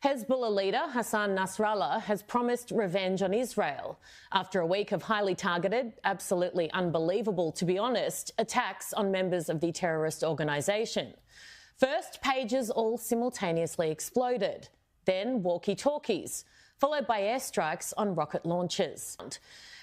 Hezbollah leader Hassan Nasrallah has promised revenge on Israel after a week of highly targeted, absolutely unbelievable, to be honest, attacks on members of the terrorist organisation. First, pages all simultaneously exploded, then walkie-talkies, followed by airstrikes on rocket launchers.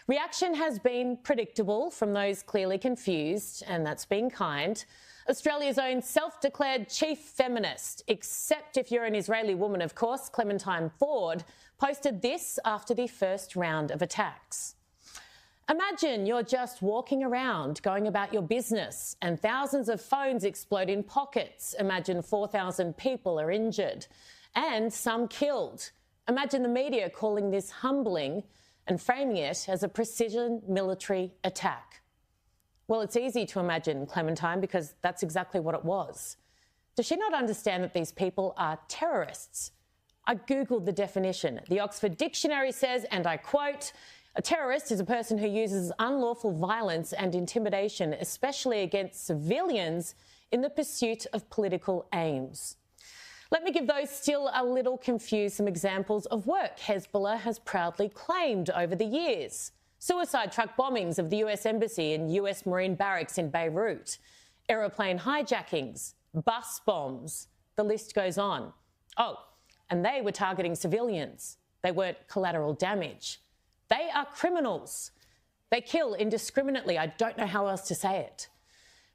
Reaction has been predictable from those clearly confused, and that's been kind. Australia's own self-declared chief feminist, except if you're an Israeli woman, of course, Clementine Ford, posted this after the first round of attacks. Imagine you're just walking around, going about your business, and thousands of phones explode in pockets. Imagine 4,000 people are injured, and some killed. Imagine the media calling this humbling and framing it as a precision military attack. Well, it's easy to imagine, Clementine, because that's exactly what it was. Does she not understand that these people are terrorists? I Googled the definition. The Oxford Dictionary says, and I quote, "A terrorist is a person who uses unlawful violence and intimidation, especially against civilians, in the pursuit of political aims." Let me give those still a little confused some examples of work Hezbollah has proudly claimed over the years. Suicide truck bombings of the US Embassy and US Marine barracks in Beirut, aeroplane hijackings, bus bombs, the list goes on. Oh, and they were targeting civilians. They weren't collateral damage. They are criminals. They kill indiscriminately. I don't know how else to say it.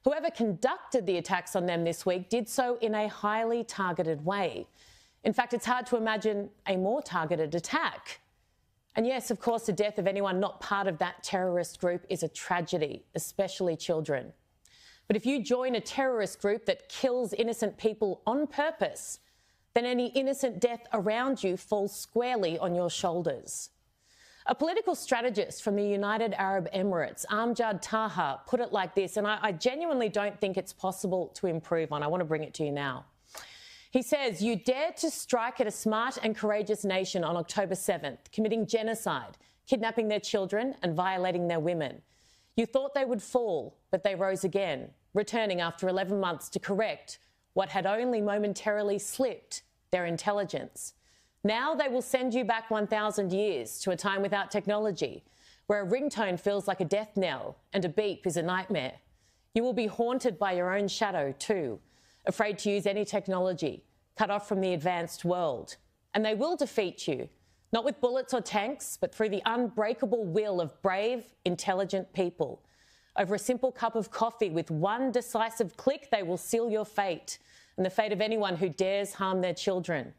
Whoever conducted the attacks on them this week did so in a highly targeted way. In fact, it's hard to imagine a more targeted attack. And yes, of course, the death of anyone not part of that terrorist group is a tragedy, especially children. But if you join a terrorist group that kills innocent people on purpose, then any innocent death around you falls squarely on your shoulders. A political strategist from the United Arab Emirates, Amjad Taha, put it like this, and I genuinely don't think it's possible to improve on. I want to bring it to you now. He says, "You dared to strike at a smart and courageous nation on October 7th, committing genocide, kidnapping their children and violating their women. You thought they would fall, but they rose again, returning after 11 months to correct what had only momentarily slipped, their intelligence. Now they will send you back 1,000 years to a time without technology, where a ringtone feels like a death knell and a beep is a nightmare. You will be haunted by your own shadow too, afraid to use any technology, cut off from the advanced world. And they will defeat you, not with bullets or tanks, but through the unbreakable will of brave, intelligent people. Over a simple cup of coffee, with one decisive click, they will seal your fate and the fate of anyone who dares harm their children.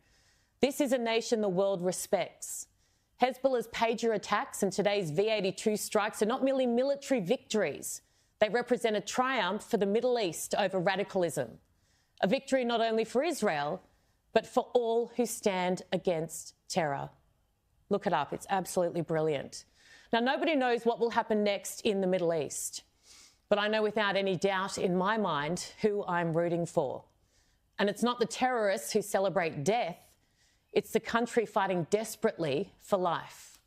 This is a nation the world respects. Hezbollah's pager attacks and today's V-82 strikes are not merely military victories. They represent a triumph for the Middle East over radicalism. A victory not only for Israel, but for all who stand against terror." Look it up. It's absolutely brilliant. Now, nobody knows what will happen next in the Middle East, but I know without any doubt in my mind who I'm rooting for. And it's not the terrorists who celebrate death. It's the country fighting desperately for life.